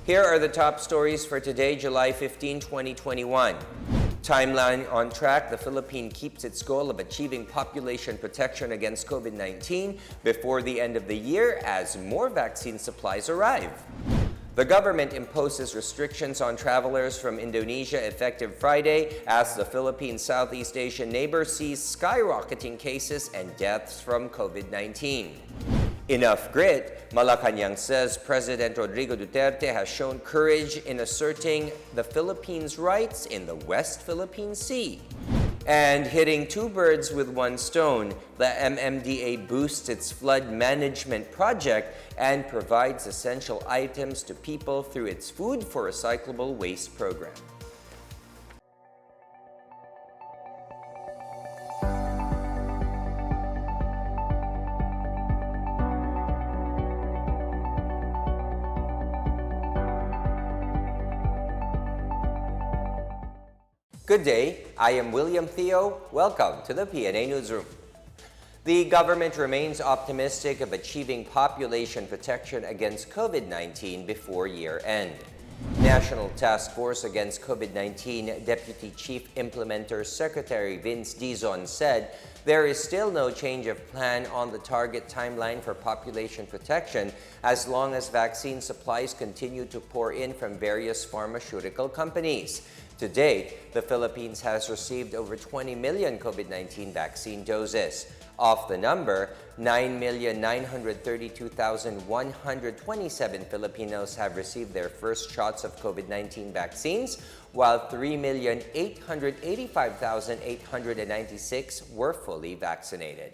Here are the top stories for today, July 15, 2021. Timeline on track. The Philippines keeps its goal of achieving population protection against COVID-19 before the end of the year as more vaccine supplies arrive. The government imposes restrictions on travelers from Indonesia effective Friday as the Philippines' Southeast Asian neighbor sees skyrocketing cases and deaths from COVID-19. Enough grit, Malacanang says President Rodrigo Duterte has shown courage in asserting the Philippines' rights in the West Philippine Sea. And hitting two birds with one stone, the MMDA boosts its flood management project and provides essential items to people through its Food for Recyclable Waste program. Good day, I am William Theo. Welcome to the PNA Newsroom. The government remains optimistic of achieving population protection against COVID-19 before year-end. National Task Force Against COVID-19 Deputy Chief Implementer Secretary Vince Dizon said there is still no change of plan on the target timeline for population protection as long as vaccine supplies continue to pour in from various pharmaceutical companies. To date, the Philippines has received over 20 million COVID-19 vaccine doses. Of the number, 9,932,127 Filipinos have received their first shots of COVID-19 vaccines, while 3,885,896 were fully vaccinated.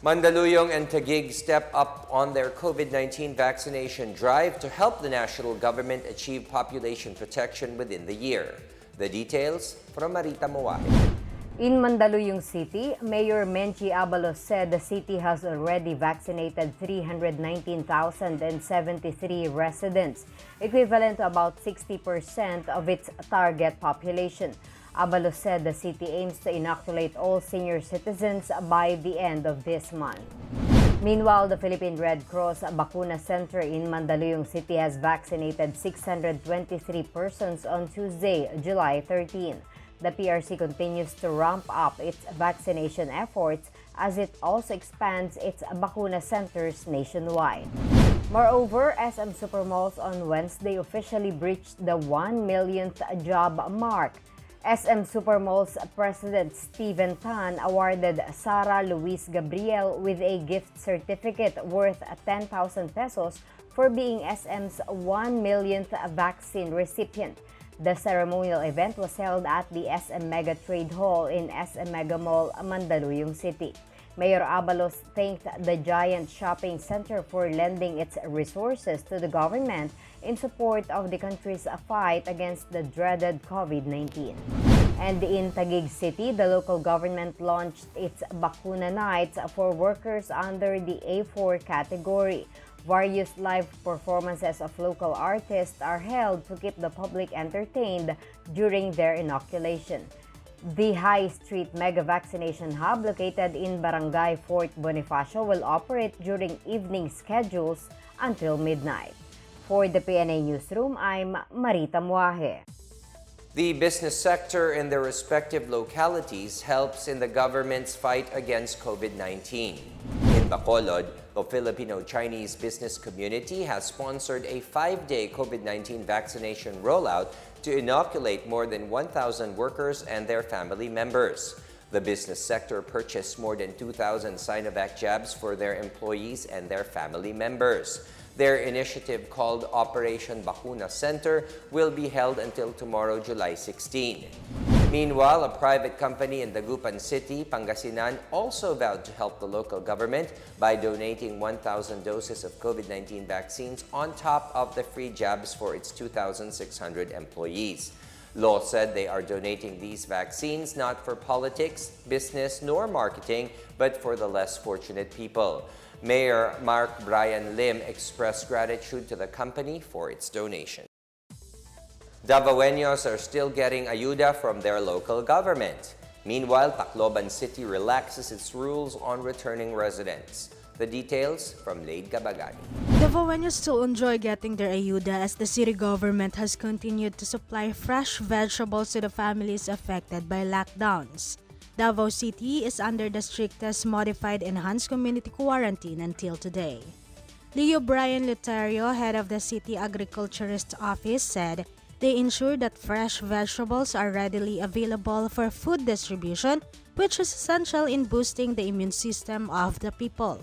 Mandaluyong and Taguig step up on their COVID-19 vaccination drive to help the national government achieve population protection within the year. The details from Marita Moahe. In Mandaluyong City, Mayor Menchi Abalos said the city has already vaccinated 319,073 residents, equivalent to about 60% of its target population. Abalos said the city aims to inoculate all senior citizens by the end of this month. Meanwhile, the Philippine Red Cross Bakuna Center in Mandaluyong City has vaccinated 623 persons on Tuesday, July 13. The PRC continues to ramp up its vaccination efforts as it also expands its Bakuna centers nationwide. Moreover, SM Supermalls on Wednesday officially breached the 1 millionth job mark. SM Supermalls President Steven Tan awarded Sara Luis Gabriel with a gift certificate worth 10,000 pesos for being SM's 1 millionth vaccine recipient. The ceremonial event was held at the SM Mega Trade Hall in SM Mega Mall, Mandaluyong City. Mayor Abalos thanked the giant shopping center for lending its resources to the government in support of the country's fight against the dreaded COVID-19. And in Taguig City, the local government launched its Bakuna Nights for workers under the A4 category. Various live performances of local artists are held to keep the public entertained during their inoculation. The High Street Mega Vaccination Hub located in Barangay Fort Bonifacio will operate during evening schedules until midnight. For the PNA Newsroom, I'm Marita Moahe. The business sector in their respective localities helps in the government's fight against COVID-19. In Bacolod, the Filipino-Chinese business community has sponsored a 5-day COVID-19 vaccination rollout to inoculate more than 1,000 workers and their family members. The business sector purchased more than 2,000 Sinovac jabs for their employees and their family members. Their initiative, called Operation Bakuna Center, will be held until tomorrow, July 16. Meanwhile, a private company in Dagupan City, Pangasinan, also vowed to help the local government by donating 1,000 doses of COVID-19 vaccines on top of the free jabs for its 2,600 employees. Law said they are donating these vaccines not for politics, business, nor marketing, but for the less fortunate people. Mayor Mark Brian Lim expressed gratitude to the company for its donation. Davaoeños are still getting ayuda from their local government. Meanwhile, Tacloban City relaxes its rules on returning residents. The details from Laid Cabagani. Davaoenos still enjoy getting their ayuda as the city government has continued to supply fresh vegetables to the families affected by lockdowns. Davao City is under the strictest modified enhanced community quarantine until today. Leo Brian Luterio, head of the City Agriculturist Office, said they ensure that fresh vegetables are readily available for food distribution, which is essential in boosting the immune system of the people.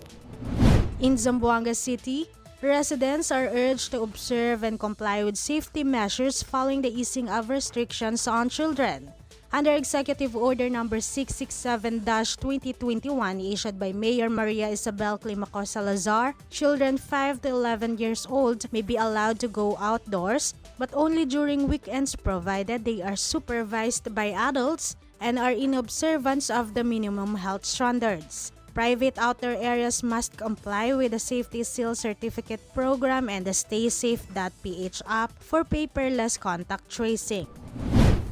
In Zamboanga City, residents are urged to observe and comply with safety measures following the easing of restrictions on children. Under Executive Order No. 667-2021 issued by Mayor Maria Isabel Climaco Salazar, children 5 to 11 years old may be allowed to go outdoors, but only during weekends provided they are supervised by adults and are in observance of the minimum health standards. Private outdoor areas must comply with the Safety Seal Certificate Program and the StaySafe.ph app for paperless contact tracing.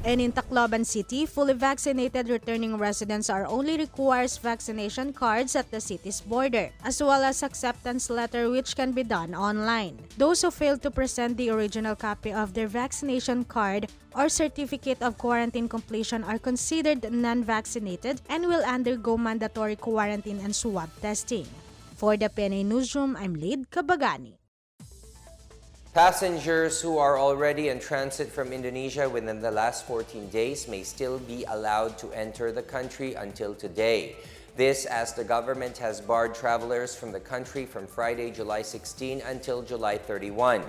And in Tacloban City, fully vaccinated returning residents are only requires vaccination cards at the city's border, as well as acceptance letter which can be done online. Those who fail to present the original copy of their vaccination card or certificate of quarantine completion are considered non-vaccinated and will undergo mandatory quarantine and swab testing. For the PNA Newsroom, I'm Laid Cabagani. Passengers who are already in transit from Indonesia within the last 14 days may still be allowed to enter the country until today. This as the government has barred travelers from the country from Friday, July 16 until July 31.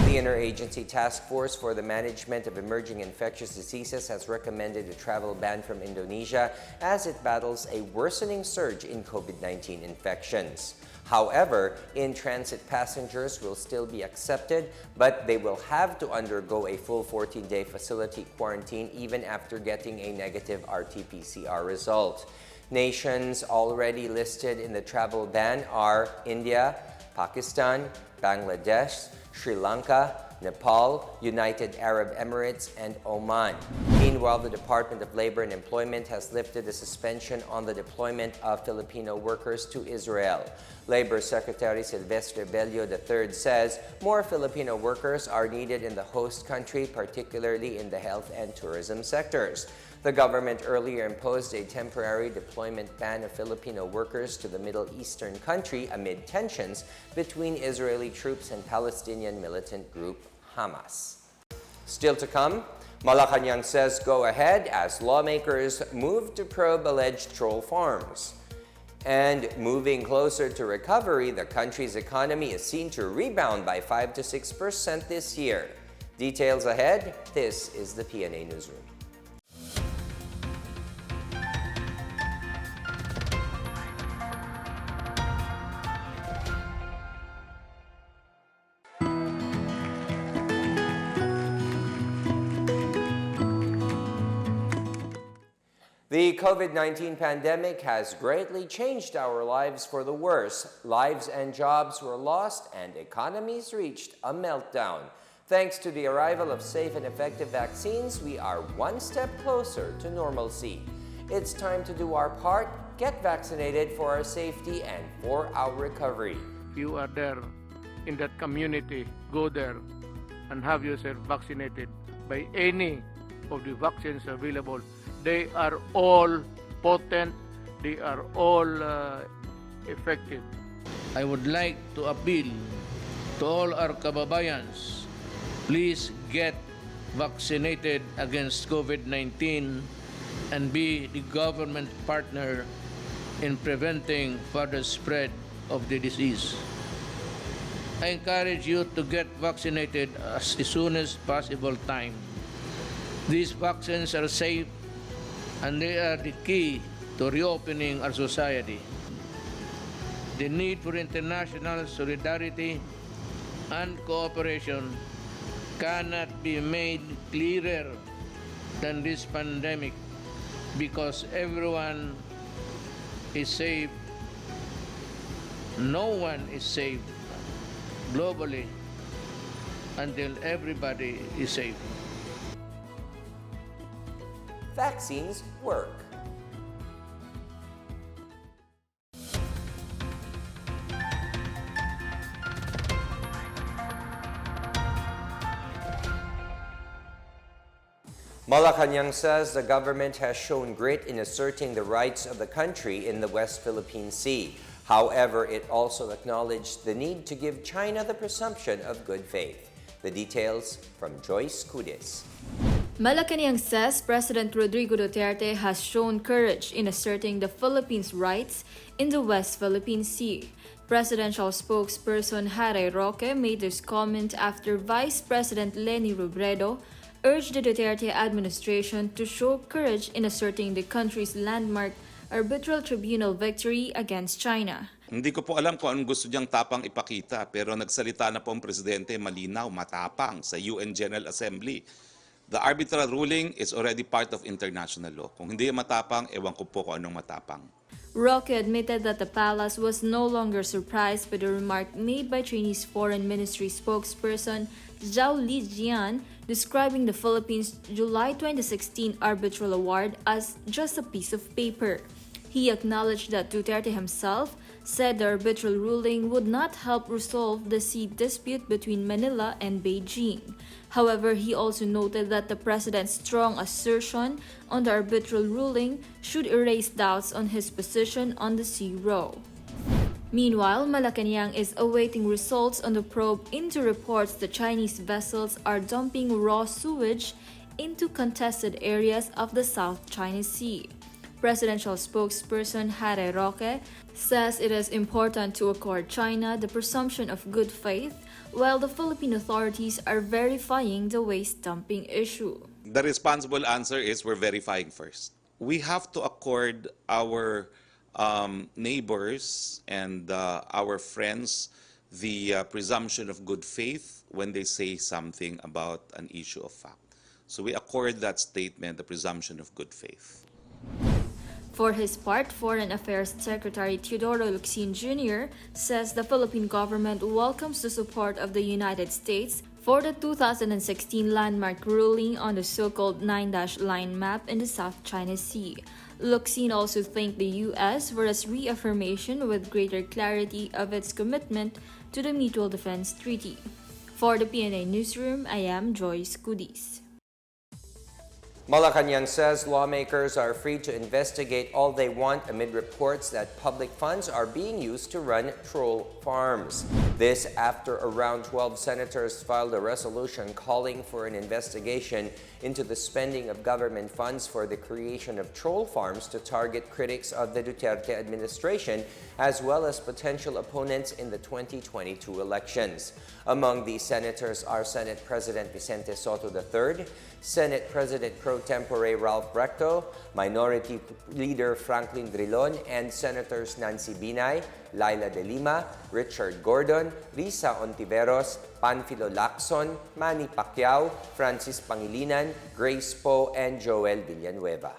The Interagency Task Force for the Management of Emerging Infectious Diseases has recommended a travel ban from Indonesia as it battles a worsening surge in COVID-19 infections. However, in-transit passengers will still be accepted, but they will have to undergo a full 14-day facility quarantine even after getting a negative RT-PCR result. Nations already listed in the travel ban are India, Pakistan, Bangladesh, Sri Lanka, Nepal, United Arab Emirates, and Oman. Meanwhile, the Department of Labor and Employment has lifted the suspension on the deployment of Filipino workers to Israel. Labor Secretary Silvestre Bello III says more Filipino workers are needed in the host country, particularly in the health and tourism sectors. The government earlier imposed a temporary deployment ban of Filipino workers to the Middle Eastern country amid tensions between Israeli troops and Palestinian militant group Hamas. Still to come, Malacanang says go ahead as lawmakers move to probe alleged troll farms. And moving closer to recovery, the country's economy is seen to rebound by 5 to 6% this year. Details ahead, this is the PNA Newsroom. The COVID-19 pandemic has greatly changed our lives for the worse. Lives and jobs were lost and economies reached a meltdown. Thanks to the arrival of safe and effective vaccines, we are one step closer to normalcy. It's time to do our part, get vaccinated for our safety and for our recovery. If you are there in that community, go there and have yourself vaccinated by any of the vaccines available. They are all potent, they are all effective. I would like to appeal to all our kababayans, please get vaccinated against COVID-19 and be the government partner in preventing further spread of the disease. I encourage you to get vaccinated as soon as possible time. These vaccines are safe and they are the key to reopening our society. The need for international solidarity and cooperation cannot be made clearer than this pandemic because everyone is safe. No one is safe globally until everybody is safe. Vaccines work. Malacanang says the government has shown grit in asserting the rights of the country in the West Philippine Sea. However, it also acknowledged the need to give China the presumption of good faith. The details from Joyce Cudis. Malacanang says President Rodrigo Duterte has shown courage in asserting the Philippines' rights in the West Philippine Sea. Presidential spokesperson Harry Roque made this comment after Vice President Leni Robredo urged the Duterte administration to show courage in asserting the country's landmark arbitral tribunal victory against China. Hindi ko po alam kung anong gusto niyang tapang ipakita, pero nagsalita na po ang presidente malinaw, matapang sa UN General Assembly. The arbitral ruling is already part of international law. Kung hindi matapang, ewan ko po kung anong matapang. Roque admitted that the palace was no longer surprised by the remark made by Chinese Foreign Ministry spokesperson Zhao Lijian, describing the Philippines' July 2016 arbitral award as just a piece of paper. He acknowledged that Duterte himself said the arbitral ruling would not help resolve the sea dispute between Manila and Beijing. However, he also noted that the president's strong assertion on the arbitral ruling should erase doubts on his position on the sea row. Meanwhile, Malacanang is awaiting results on the probe into reports that Chinese vessels are dumping raw sewage into contested areas of the South China Sea. Presidential spokesperson Harry Roque says it is important to accord China the presumption of good faith while the Philippine authorities are verifying the waste dumping issue. The responsible answer is we're verifying first. We have to accord our neighbors and our friends the presumption of good faith when they say something about an issue of fact. So we accord that statement the presumption of good faith. For his part, Foreign Affairs Secretary Teodoro Locsin Jr. says the Philippine government welcomes the support of the United States for the 2016 landmark ruling on the so-called 9-line map in the South China Sea. Locsin also thanked the U.S. for its reaffirmation with greater clarity of its commitment to the Mutual Defense Treaty. For the PNA Newsroom, I am Joyce Cudis. Malacanang says lawmakers are free to investigate all they want amid reports that public funds are being used to run troll farms. This after around 12 senators filed a resolution calling for an investigation into the spending of government funds for the creation of troll farms to target critics of the Duterte administration as well as potential opponents in the 2022 elections. Among these senators are Senate President Vicente Soto III, Senate President Pro Tempore Ralph Recto, Minority Leader Franklin Drilon, and Senators Nancy Binay, Laila De Lima, Richard Gordon, Risa Ontiveros, Panfilo Lacson, Manny Pacquiao, Francis Pangilinan, Grace Poe, and Joel Villanueva.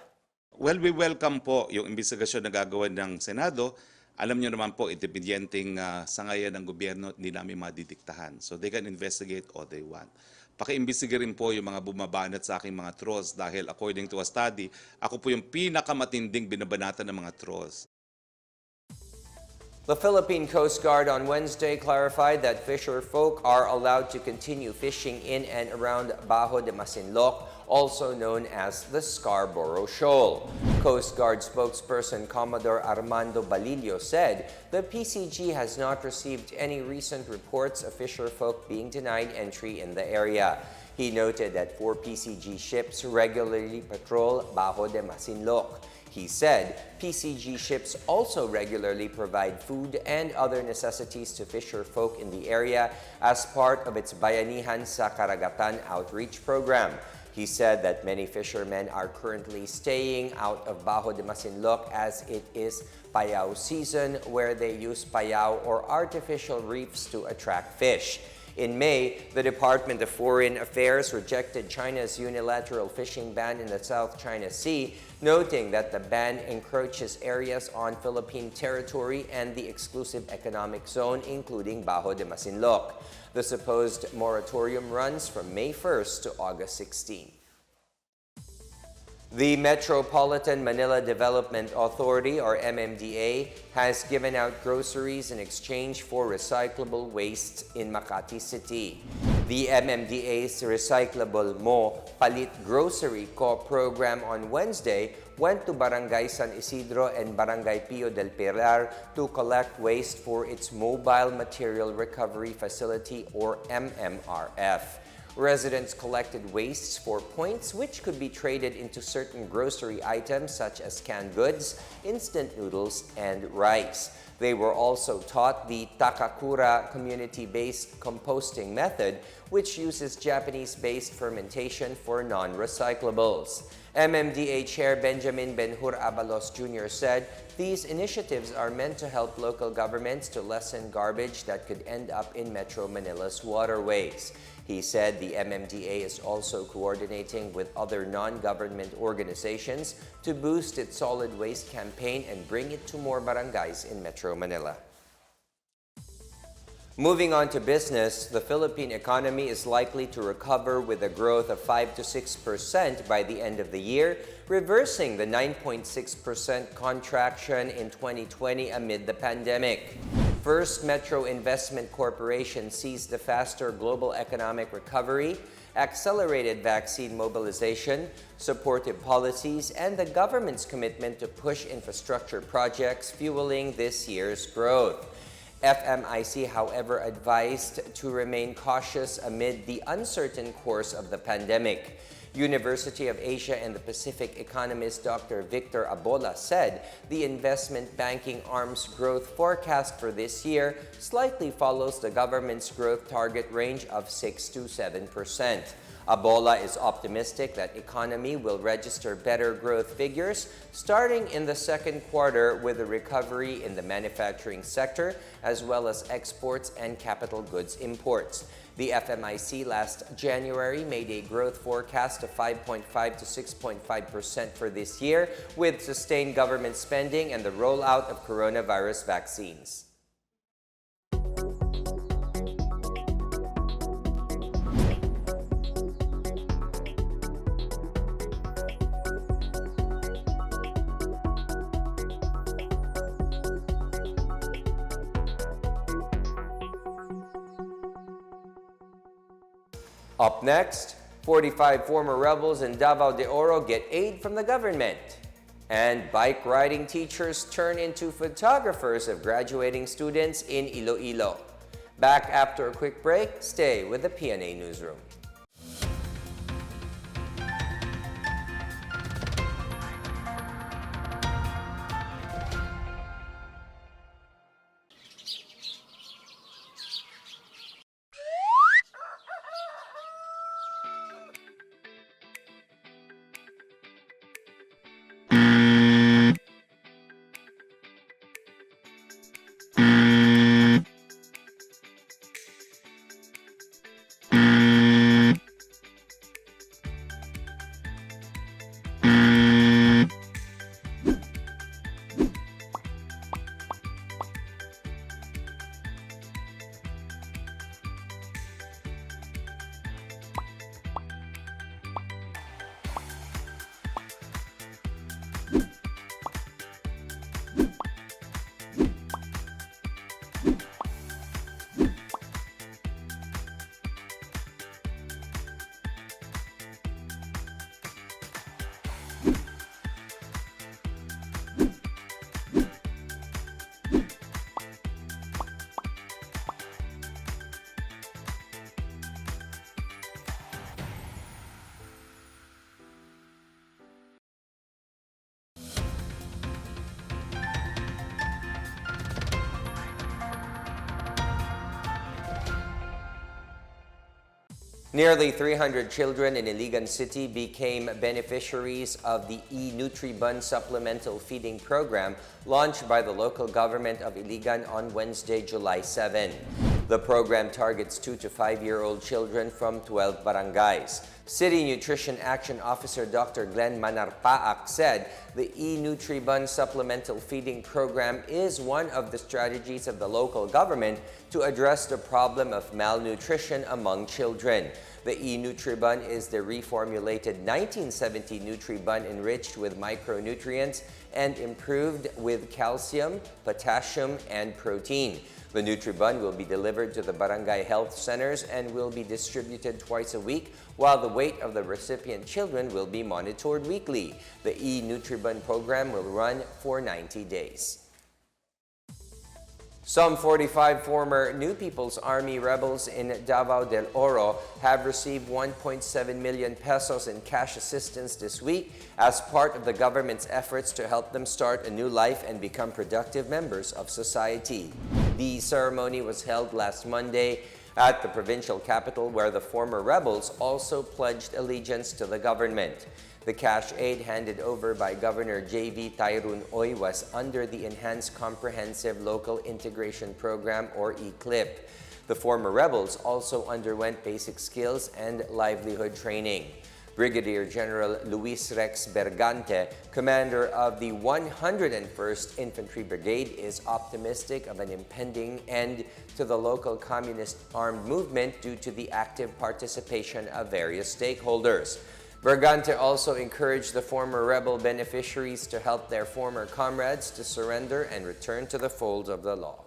Well, we welcome po yung investigasyon na gagawin ng Senado. Alam niyo naman po, independyenteng sangayan ng gobyerno, hindi namin madidiktahan. So they can investigate all they want. Paki-imbestiga rin po yung mga bumabanat sa aking mga trolls dahil according to a study, ako po yung pinakamatinding binabanatan ng mga trolls. The Philippine Coast Guard on Wednesday clarified that fisher folk are allowed to continue fishing in and around Bajo de Masinloc, also known as the Scarborough Shoal. Coast Guard spokesperson Commodore Armando Balillo said the PCG has not received any recent reports of fisher folk being denied entry in the area. He noted that 4 PCG ships regularly patrol Bajo de Masinloc. He said PCG ships also regularly provide food and other necessities to fisher folk in the area as part of its Bayanihan sa Karagatan outreach program. He said that many fishermen are currently staying out of Bajo de Masinloc as it is payao season where they use payao or artificial reefs to attract fish. In May, the Department of Foreign Affairs rejected China's unilateral fishing ban in the South China Sea, noting that the ban encroaches areas on Philippine territory and the exclusive economic zone, including Bajo de Masinloc. The supposed moratorium runs from May 1st to August 16. The Metropolitan Manila Development Authority, or MMDA, has given out groceries in exchange for recyclable waste in Makati City. The MMDA's recyclable Mo Palit Grocery Co program on Wednesday went to Barangay San Isidro and Barangay Pio del Pilar to collect waste for its Mobile Material Recovery Facility or MMRF. Residents collected wastes for points which could be traded into certain grocery items such as canned goods, instant noodles, and rice. They were also taught the Takakura community-based composting method, which uses Japanese-based fermentation for non-recyclables. MMDA Chair Benjamin Benhur-Abalos Jr. said these initiatives are meant to help local governments to lessen garbage that could end up in Metro Manila's waterways. He said the MMDA is also coordinating with other non-government organizations to boost its solid waste campaign and bring it to more barangays in Metro Manila. Moving on to business, the Philippine economy is likely to recover with a growth of 5 to 6% by the end of the year, reversing the 9.6% contraction in 2020 amid the pandemic. First Metro Investment Corporation sees the faster global economic recovery, accelerated vaccine mobilization, supportive policies, and the government's commitment to push infrastructure projects fueling this year's growth. FMIC, however, advised to remain cautious amid the uncertain course of the pandemic. University of Asia and the Pacific economist Dr. Victor Abola said the investment banking arm's growth forecast for this year slightly follows the government's growth target range of 6 to 7%. Abola is optimistic that economy will register better growth figures starting in the second quarter with a recovery in the manufacturing sector as well as exports and capital goods imports. The FMIC last January made a growth forecast of 5.5 to 6.5% for this year with sustained government spending and the rollout of coronavirus vaccines. Up next, 45 former rebels in Davao de Oro get aid from the government. And bike riding teachers turn into photographers of graduating students in Iloilo. Back after a quick break, stay with the PNA Newsroom. Nearly 300 children in Iligan City became beneficiaries of the e-Nutribun supplemental feeding program launched by the local government of Iligan on Wednesday, July 7. The program targets 2 to 5-year-old children from 12 barangays. City Nutrition Action Officer Dr. Glenn Manarpaak said the e-Nutribun supplemental feeding program is one of the strategies of the local government to address the problem of malnutrition among children. The e-Nutribun is the reformulated 1970 Nutribun enriched with micronutrients and improved with calcium, potassium, and protein. The Nutribun will be delivered to the barangay health centers and will be distributed twice a week, while the weight of the recipient children will be monitored weekly. The e-Nutribun program will run for 90 days. Some 45 former New People's Army rebels in Davao del Oro have received 1.7 million pesos in cash assistance this week as part of the government's efforts to help them start a new life and become productive members of society. The ceremony was held last Monday at the provincial capital, where the former rebels also pledged allegiance to the government. The cash aid handed over by Governor J.V. Tyrone Oy was under the Enhanced Comprehensive Local Integration Program, or ECLIP. The former rebels also underwent basic skills and livelihood training. Brigadier General Luis Rex Bergante, commander of the 101st Infantry Brigade, is optimistic of an impending end to the local communist armed movement due to the active participation of various stakeholders. Bergante also encouraged the former rebel beneficiaries to help their former comrades to surrender and return to the fold of the law.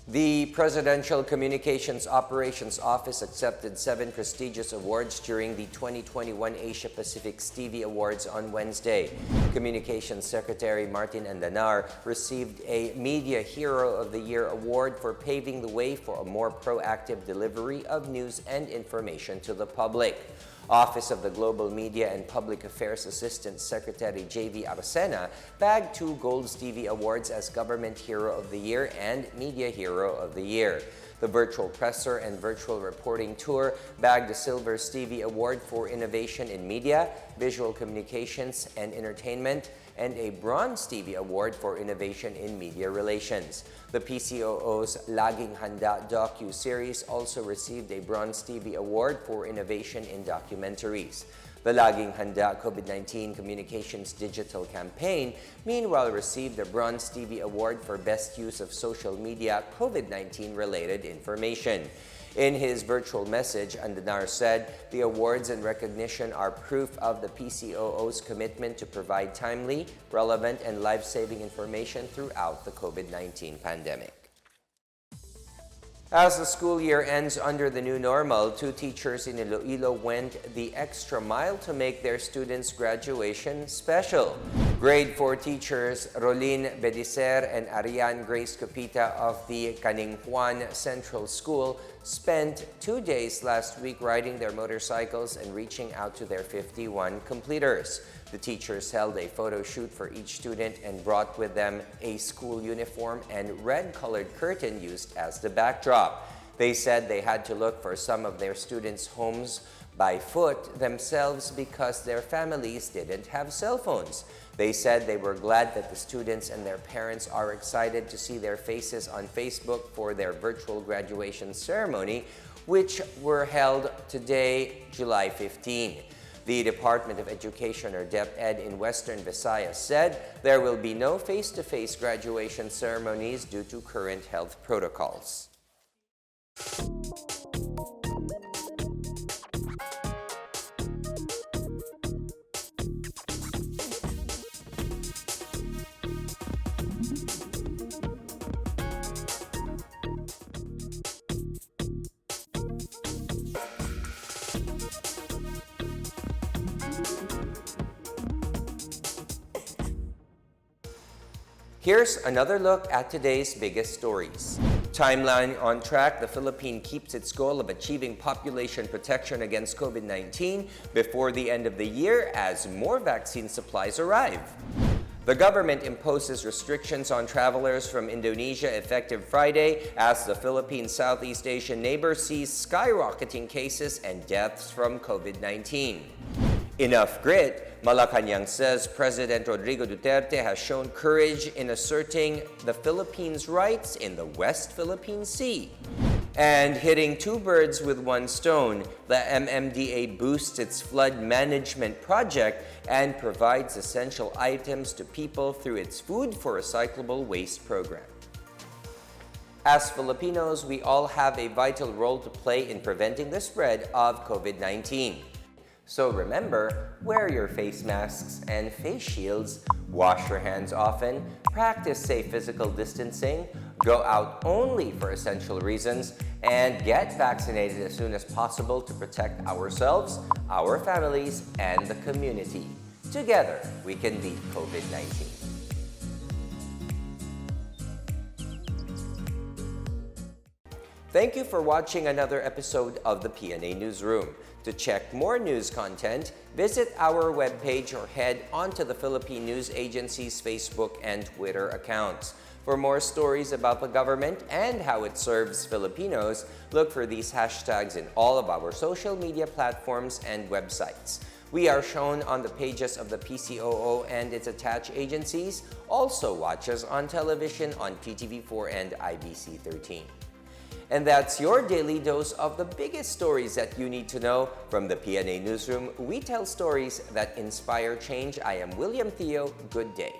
The Presidential Communications Operations Office accepted 7 prestigious awards during the 2021 Asia Pacific Stevie Awards on Wednesday. Communications Secretary Martin Andanar received a Media Hero of the Year award for paving the way for a more proactive delivery of news and information to the public. Office of the Global Media and Public Affairs Assistant Secretary J.V. Arcena bagged 2 Gold Stevie Awards as Government Hero of the Year and Media Hero of the Year. The Virtual Presser and Virtual Reporting Tour bagged the Silver Stevie Award for Innovation in Media, Visual Communications, and Entertainment, and a Bronze Stevie Award for Innovation in Media Relations. The PCOO's Laging Handa docu-series also received a Bronze Stevie Award for Innovation in Documentaries. The Laging Handa COVID-19 Communications Digital Campaign, meanwhile, received the Bronze Stevie Award for Best Use of Social Media COVID-19 related information. In his virtual message, Andanar said the awards and recognition are proof of the PCOO's commitment to provide timely, relevant, and life-saving information throughout the COVID-19 pandemic. As the school year ends under the new normal, 2 teachers in Iloilo went the extra mile to make their students' graduation special. Grade 4 teachers Rolin Bedicer and Ariane Grace Capita of the Caning Juan Central School spent 2 days last week riding their motorcycles and reaching out to their 51 completers. The teachers held a photo shoot for each student and brought with them a school uniform and red-colored curtain used as the backdrop. They said they had to look for some of their students' homes by foot themselves because their families didn't have cell phones. They said they were glad that the students and their parents are excited to see their faces on Facebook for their virtual graduation ceremony, which were held today, July 15. The Department of Education, or DepEd, in Western Visayas said there will be no face-to-face graduation ceremonies due to current health protocols. Here's another look at today's biggest stories. Timeline on track, the Philippines keeps its goal of achieving population protection against COVID-19 before the end of the year as more vaccine supplies arrive. The government imposes restrictions on travelers from Indonesia effective Friday as the Philippines' Southeast Asian neighbor sees skyrocketing cases and deaths from COVID-19. Enough grit, Malacanang says President Rodrigo Duterte has shown courage in asserting the Philippines' rights in the West Philippine Sea. And hitting two birds with one stone, the MMDA boosts its flood management project and provides essential items to people through its Food for Recyclable Waste program. As Filipinos, we all have a vital role to play in preventing the spread of COVID-19. So remember, wear your face masks and face shields, wash your hands often, practice safe physical distancing, go out only for essential reasons, and get vaccinated as soon as possible to protect ourselves, our families, and the community. Together, we can beat COVID-19. Thank you for watching another episode of the PNA Newsroom. To check more news content, visit our webpage or head onto the Philippine News Agency's Facebook and Twitter accounts. For more stories about the government and how it serves Filipinos, look for these hashtags in all of our social media platforms and websites. We are shown on the pages of the PCOO and its attached agencies. Also watch us on television on PTV4 and IBC 13. And that's your daily dose of the biggest stories that you need to know. From the PNA Newsroom, we tell stories that inspire change. I am William Theo. Good day.